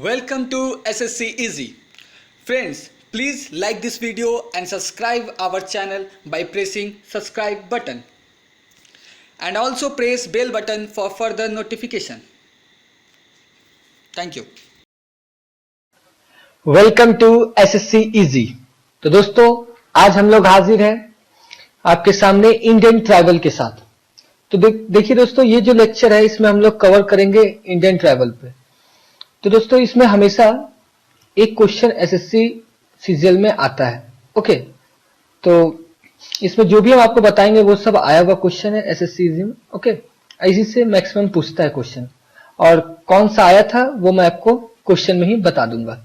Welcome to SSC Easy. Friends, please like this video and subscribe our channel by pressing subscribe button and also press bell button for further notification. Thank you. Welcome to SSC easy. तो दोस्तों आज हम लोग हाजिर हैं आपके सामने Indian tribal के साथ। तो देखिए दोस्तों, ये जो लेक्चर है इसमें हम लोग कवर करेंगे इंडियन ट्राइबल पे। तो दोस्तों इसमें हमेशा एक क्वेश्चन एसएससी सीजीएल में आता है। ओके, तो इसमें जो भी हम आपको बताएंगे वो सब आया हुआ क्वेश्चन है एसएससी इजी में। ओके, इसी से मैक्सिमम पूछता है क्वेश्चन, और कौन सा आया था वो मैं आपको क्वेश्चन में ही बता दूंगा।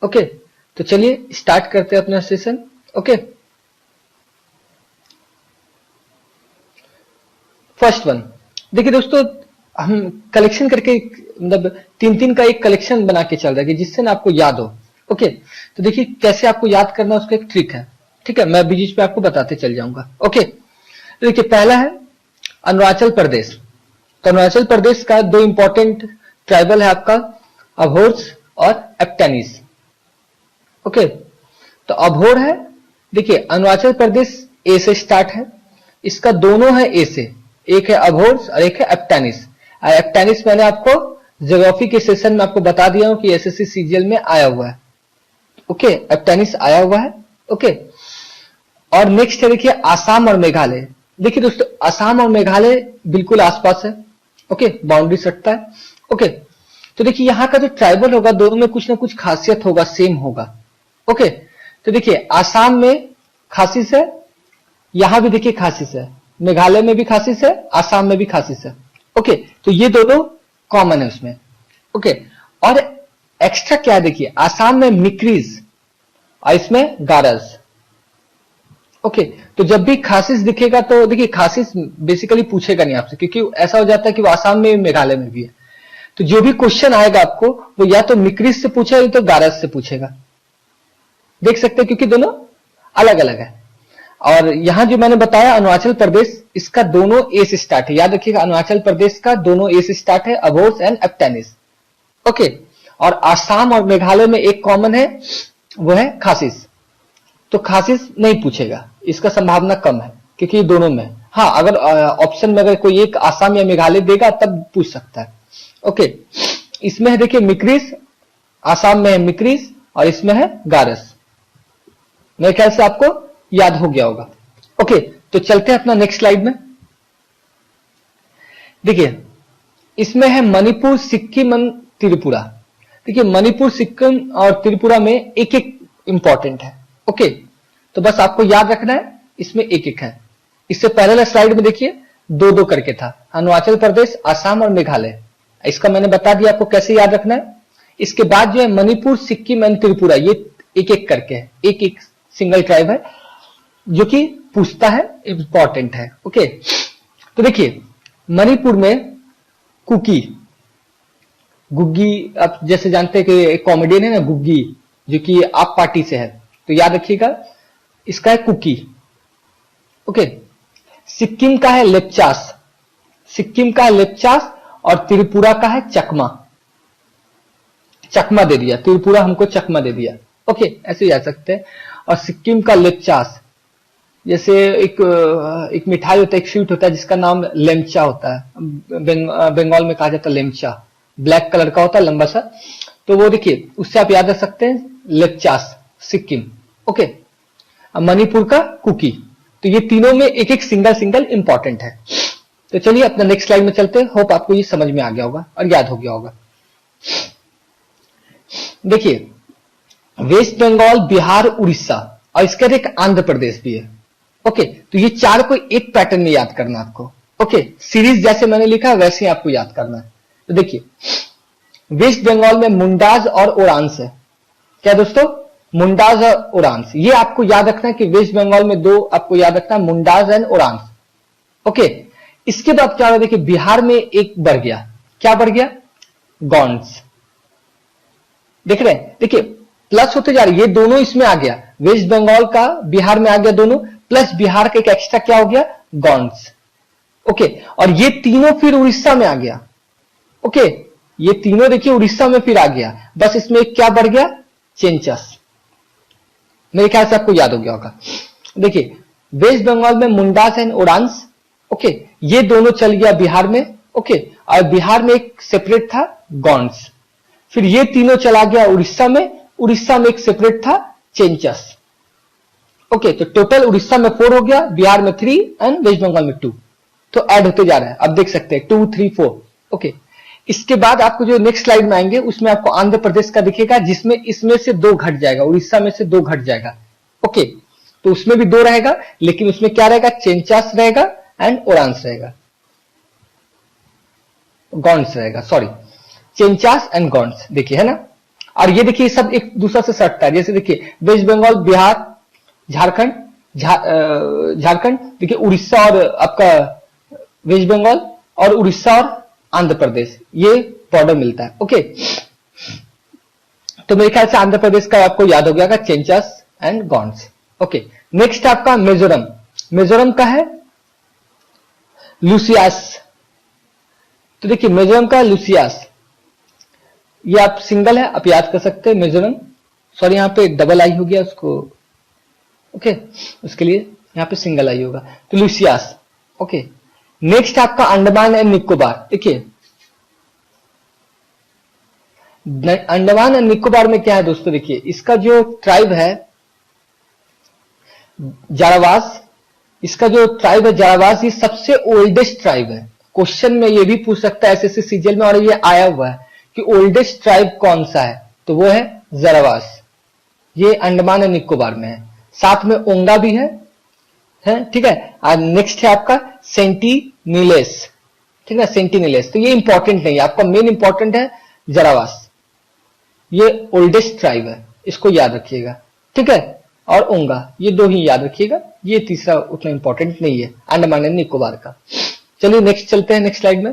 ओके, तो चलिए स्टार्ट करते हैं अपना सेशन। ओके, फर्स्ट वन देखिए दोस्तों, हम कलेक्शन करके मतलब तीन का एक कलेक्शन बना के चल रहा है कि जिससे ना आपको याद हो। ओके, तो देखिए कैसे आपको याद करना उसका एक ट्रिक है। ठीक है, मैं बीच पे आपको बताते चल जाऊंगा। ओके, तो देखिए पहला है अरुणाचल प्रदेश। तो अरुणाचल प्रदेश का दो इंपॉर्टेंट ट्राइबल है आपका अभोर्स और एप्टेनिस। ओके, तो अभोर है, देखिए अरुणाचल प्रदेश ए से स्टार्ट है, इसका दोनों है ए से, एक है अभोर्स और एक है एप्टेनिस। एप्टेनिस मैंने आपको ज्योग्राफी के सेशन में आपको बता दिया हूं कि एसएससी सीजीएल में आया हुआ है। ओके, एप्टेनिस आया हुआ है। ओके, और नेक्स्ट है देखिए आसाम और मेघालय। देखिए दोस्तों आसाम और मेघालय बिल्कुल आसपास है। ओके, बाउंड्री सटता है। ओके, तो देखिए यहाँ का जो ट्राइबल होगा दोनों में कुछ ना कुछ खासियत होगा, सेम होगा। ओके, तो देखिए आसाम में खासिस है, यहां भी देखिए खासिस है, मेघालय में भी खासिस है, आसाम में भी खासिस है। ओके, तो ये दोनों कॉमन है उसमें। ओके, और एक्स्ट्रा क्या है देखिए, आसाम में मिक्रीज और इसमें गारस। ओके, तो जब भी खासिस दिखेगा तो देखिए खासिस बेसिकली पूछेगा नहीं आपसे, क्योंकि ऐसा हो जाता है कि वो आसाम में मेघालय में भी है। तो जो भी क्वेश्चन आएगा आपको वो या तो मिक्रीज से पूछेगा या तो गारस से पूछेगा। देख सकते हैं क्योंकि दोनों अलग अलग है। और यहां जो मैंने बताया अरुणाचल प्रदेश, इसका दोनों ए से स्टार्ट है। याद रखिएगा अरुणाचल प्रदेश का दोनों ए से स्टार्ट है, अभोर्स एंड एप्टेनिस। ओके, और आसाम और मेघालय में एक कॉमन है, वो है खासिस। तो खासिस नहीं पूछेगा, इसका संभावना कम है क्योंकि दोनों में। हाँ, अगर ऑप्शन में अगर कोई एक आसाम या मेघालय देगा तब पूछ सकता है। ओके, इसमें है देखिए मिक्रीज, आसाम में है मिक्रीज और इसमें है गारस। मेरे ख्याल से आपको याद हो गया होगा। ओके, तो चलते हैं अपना नेक्स्ट स्लाइड में। देखिए इसमें है मणिपुर, सिक्किम और त्रिपुरा। देखिए मणिपुर, सिक्किम और त्रिपुरा में एक एक इंपॉर्टेंट है। ओके, तो बस आपको याद रखना है, इसमें एक एक है। इससे पहले स्लाइड में देखिए दो दो करके था, अरुणाचल प्रदेश, आसाम और मेघालय। इसका मैंने बता दिया आपको कैसे याद रखना है। इसके बाद जो है मणिपुर, सिक्किम एंड त्रिपुरा, ये एक एक करके है, एक एक सिंगल ट्राइब है जो कि पूछता है, इंपॉर्टेंट है। ओके, तो देखिए मणिपुर में कुकी, गुग्गी, आप जैसे जानते हैं कि एक कॉमेडियन है ना गुग्गी, जो कि आप पार्टी से है, तो याद रखिएगा इसका है कुकी। ओके, सिक्किम का है लेप्चास, सिक्किम का है लेप्चास और त्रिपुरा का है चकमा। चकमा दे दिया, त्रिपुरा हमको चकमा दे दिया। ओके, ऐसे जा सकते हैं। और सिक्किम का लेप्चास, जैसे एक मिठाई होता है, एक स्वीट होता है जिसका नाम लेमचा होता है, बंगाल में कहा जाता है लेमचा, ब्लैक कलर का होता है लंबा सा, तो वो देखिए उससे आप याद रख सकते हैं लेप्चास, सिक्किम। ओके, मणिपुर का कुकी। तो ये तीनों में एक एक सिंगल सिंगल इंपॉर्टेंट है। तो चलिए अपना नेक्स्ट स्लाइड में चलते हैं। होप आपको ये समझ में आ गया होगा और याद हो गया होगा। देखिए वेस्ट बंगाल, बिहार, उड़ीसा और इसके एक आंध्र प्रदेश भी है। ओके, तो ये चार को एक पैटर्न में याद करना है आपको। ओके, सीरीज जैसे मैंने लिखा वैसे ही आपको याद करना है। तो देखिए वेस्ट बंगाल में मुंडाज और ओरांस है। क्या दोस्तों, मुंडाज और ओरांस, ये आपको याद रखना है कि वेस्ट बंगाल में दो आपको याद रखना है, मुंडाज एंड ओरांस। ओके, इसके बाद क्या होगा, देखिए बिहार में एक बढ़ गया, क्या बढ़ गया, गॉन्स। देख रहे हैं, देखिए प्लस होते जा रहे, ये दोनों इसमें आ गया, वेस्ट बंगाल का बिहार में आ गया दोनों, प्लस बिहार का एक एक्स्ट्रा क्या हो गया, गॉन्स। ओके, और ये तीनों फिर उड़ीसा में आ गया। ओके, ये तीनों देखिए उड़ीसा में फिर आ गया, बस इसमें क्या बढ़ गया, चेंचस। मेरे ख्याल से आपको याद हो गया होगा। देखिए वेस्ट बंगाल में मुंडास एंड ओरांस, ओके, ये दोनों चल गया बिहार में, ओके, और बिहार में एक सेपरेट था गॉन्स। फिर ये तीनों चला गया उड़ीसा में, उड़ीसा में एक सेपरेट था चेंचस। ओके, तो टोटल उड़ीसा में 4 हो गया, बिहार में 3 एंड वेस्ट बंगाल में 2। तो ऐड होते जा रहा है, अब देख सकते हैं 2 3 4। ओके, इसके बाद आपको जो नेक्स्ट स्लाइड में आएंगे उसमें आपको आंध्र प्रदेश का दिखेगा, जिसमें इसमें से 2 घट जाएगा, उड़ीसा में से 2 घट जाएगा। ओके, तो उसमें भी 2 रहेगा, लेकिन उसमें क्या रहेगा, चेंचास रहेगा एंड ओरांस रहेगा, गॉन्स रहेगा, सॉरी, चेंचास एंड गॉन्स, देखिए है ना। और ये देखिए सब एक दूसरे से सटता है, जैसे देखिए वेस्ट बंगाल, बिहार, झारखंड, झारखंड, देखिए उड़ीसा और आपका वेस्ट बंगाल, और उड़ीसा और आंध्र प्रदेश, ये बॉर्डर मिलता है। ओके, तो मेरे ख्याल से आंध्र प्रदेश का आपको याद हो गया, चेंचास एंड गॉन्स। ओके, नेक्स्ट आपका मिजोरम, मिजोरम का है लुसियास। तो देखिए मिजोरम का लुसियास, ये आप सिंगल है, आप याद कर सकते हैं मिजोरम, सॉरी यहां पे डबल आई हो गया उसको, ओके, उसके लिए यहां पे सिंगल आई होगा, तो लुसियास। ओके, नेक्स्ट आपका अंडमान एंड निकोबार। देखिए अंडमान एंड निकोबार में क्या है दोस्तों, देखिए इसका जो ट्राइब है जारावास, इसका जो ट्राइब है जारावास, ये सबसे ओल्डेस्ट ट्राइब है। क्वेश्चन में ये भी पूछ सकता है एसएससी सीजीएल में, और ये आया हुआ है कि ओल्डेस्ट ट्राइब कौन सा है, तो वो है जारावास, ये अंडमान एंड निकोबार में है, साथ में ओंगा भी है, ठीक है। और नेक्स्ट है आपका सेंटिनिलेस, ठीक है, सेंटिनिलेस, तो ये इंपॉर्टेंट नहीं है, आपका मेन इंपॉर्टेंट है जारावास, ये ओल्डेस्ट ट्राइब है, इसको याद रखिएगा, ठीक है। और ओंगा, ये 2 ही याद रखिएगा, ये तीसरा उतना इंपॉर्टेंट नहीं है अंडमान एंड निकोबार का। चलिए नेक्स्ट चलते हैं, नेक्स्ट स्लाइड में।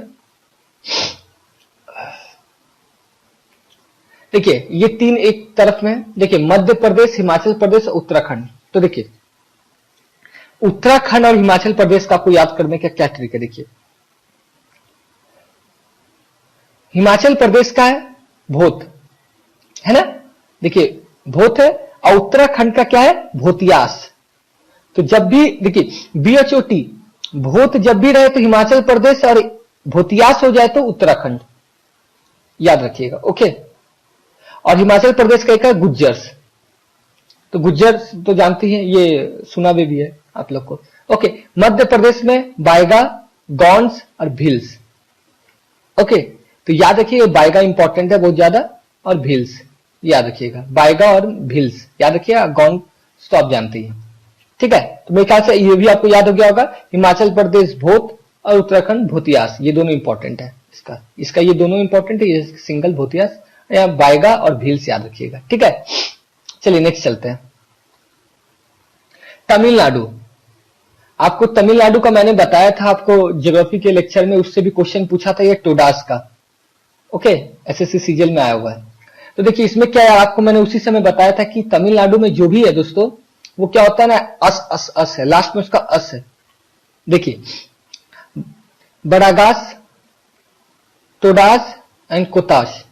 देखिए ये 3 एक तरफ में, देखिए मध्य प्रदेश, हिमाचल प्रदेश, उत्तराखंड। तो देखिए उत्तराखंड और हिमाचल प्रदेश का आपको याद करने का क्या ट्रिक है, देखिए हिमाचल प्रदेश का है भोत, है ना, देखिए भोत है, और उत्तराखंड का क्या है, भोतियास। तो जब भी देखिए BHOT, भोत जब भी रहे तो हिमाचल प्रदेश, और भोतियास हो जाए तो उत्तराखंड, याद रखिएगा, ओके। और हिमाचल प्रदेश का एक है गुज्जर्स, तो गुज्जर्स तो जानती हैं, ये सुना भी है आप लोग को, ओके। मध्य प्रदेश में बायगा, गॉन्स और भील्स, ओके, तो याद रखिए बायगा इंपॉर्टेंट है बहुत ज्यादा, और भील्स याद रखिएगा, बायगा और भील्स याद रखिएगा, गॉन्स तो आप जानते हैं, ठीक है। तो मेरे ख्याल से ये भी आपको याद हो गया होगा, हिमाचल प्रदेश भोत और उत्तराखंड भोतियास, ये दोनों इंपॉर्टेंट है, इसका ये दोनों इंपॉर्टेंट है, ये सिंगल भोतियास, या बायगा और भील्स याद रखिएगा, ठीक है। चलिए नेक्स्ट चलते हैं, तमिलनाडु। आपको तमिलनाडु का मैंने बताया था आपको ज्योग्राफी के लेक्चर में, उससे भी क्वेश्चन पूछा था, ये टोडास का, ओके, एसएससी सीजीएल में आया हुआ है। तो देखिए इसमें क्या है, आपको मैंने उसी समय बताया था कि तमिलनाडु में जो भी है दोस्तों, वो क्या होता है ना, अस है, लास्ट में उसका अस है। देखिए बड़ागास, टोडास एंड कोतास,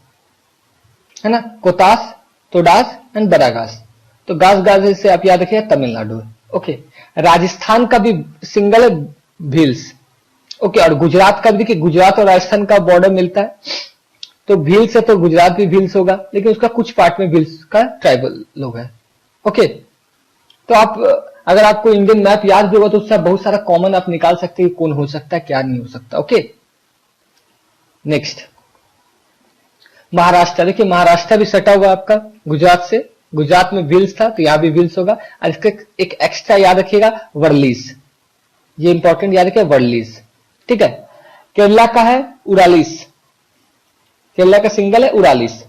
है ना, कोतास, टोडास एंड बड़ागास, तो गास गास से आप याद रखिए तमिलनाडु है, ओके। राजस्थान का भी सिंगल है भील्स, ओके, और गुजरात का भी देखिए, गुजरात और राजस्थान का बॉर्डर मिलता है, तो भील्स है तो गुजरात भी भील्स होगा, लेकिन उसका कुछ पार्ट में भील्स का ट्राइबल लोग है, ओके। तो आप अगर आपको इंडियन मैप याद भी होगा तो उससे बहुत सारा कॉमन आप निकाल सकते हैं, कौन हो सकता है क्या नहीं हो सकता, ओके। नेक्स्ट महाराष्ट्र, देखिए महाराष्ट्र भी सटा हुआ आपका गुजरात से, गुजरात में भील्स था तो यहां भी भील्स होगा, और इसका एक एक्स्ट्रा याद रखिएगा वर्लीस, ये इंपॉर्टेंट याद रखिए वर्लीस, ठीक है। केरला का है उरालिस, केरला का सिंगल है उरालिस,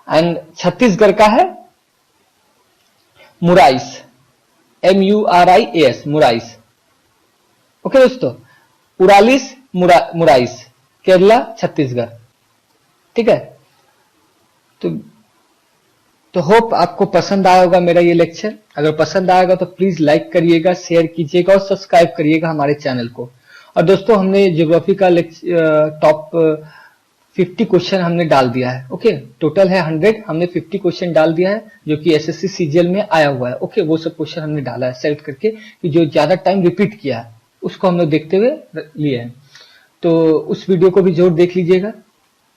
एंड छत्तीसगढ़ का है मुराइस, MURIAS, मुराइस, ओके दोस्तों, उरालिस, मुराइस, केरला, छत्तीसगढ़, ठीक है। तो होप आपको पसंद आया होगा मेरा ये लेक्चर, अगर पसंद आएगा तो प्लीज लाइक करिएगा, शेयर कीजिएगा और सब्सक्राइब करिएगा हमारे चैनल को। और दोस्तों हमने ज्योग्राफी का टॉप 50 क्वेश्चन हमने डाल दिया है। ओके, टोटल है 100, हमने 50 क्वेश्चन डाल दिया है जो कि एसएससी सीजीएल में आया हुआ है। ओके, वो सब क्वेश्चन हमने डाला है सेलेक्ट करके कि जो ज्यादा टाइम रिपीट किया है उसको हम लोग देखते हुए लिए हैं। तो उस वीडियो को भी जरूर देख लीजिएगा।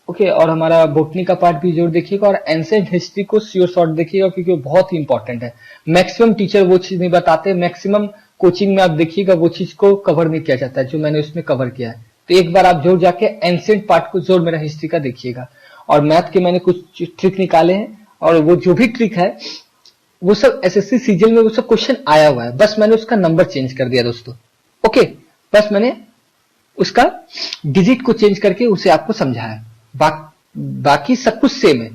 ओके, और हमारा बोटनी का पार्ट भी जरूर देखिएगा और एंशिएंट हिस्ट्री को श्योर शॉर्ट देखिएगा क्योंकि वो बहुत ही इंपॉर्टेंट है। मैक्सिमम टीचर वो चीज नहीं बताते, मैक्सिमम कोचिंग में आप देखिएगा वो चीज को कवर नहीं किया जाता है जो मैंने उसमें कवर किया है। तो एक बार आप जरूर जाके एंशिएंट पार्ट को जरूर मेरा हिस्ट्री का देखिएगा। और मैथ के मैंने कुछ ट्रिक निकाले हैं और वो जो भी ट्रिक है वो सब एसएससी सीजीएल में वो सब क्वेश्चन आया हुआ है, बस मैंने उसका नंबर चेंज कर दिया दोस्तों। ओके, बस मैंने उसका डिजिट को चेंज करके उसे आपको समझाया, बाकी सब कुछ सेम है।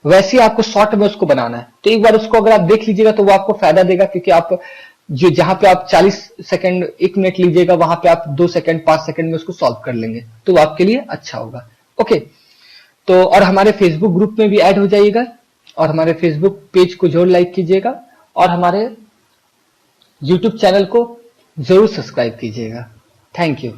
वैसे ही आपको शॉर्ट में उसको बनाना है। तो एक बार उसको अगर आप देख लीजिएगा तो वो आपको फायदा देगा क्योंकि आप जो जहां पे आप 40 सेकंड 1 मिनट लीजिएगा वहां पे आप 2 सेकंड 5 सेकंड में उसको सॉल्व कर लेंगे, तो वो आपके लिए अच्छा होगा। ओके, तो और हमारे फेसबुक ग्रुप में भी ऐड हो जाइएगा और हमारे फेसबुक पेज को जरूर लाइक कीजिएगा और हमारे यूट्यूब चैनल को जरूर सब्सक्राइब कीजिएगा। Thank you.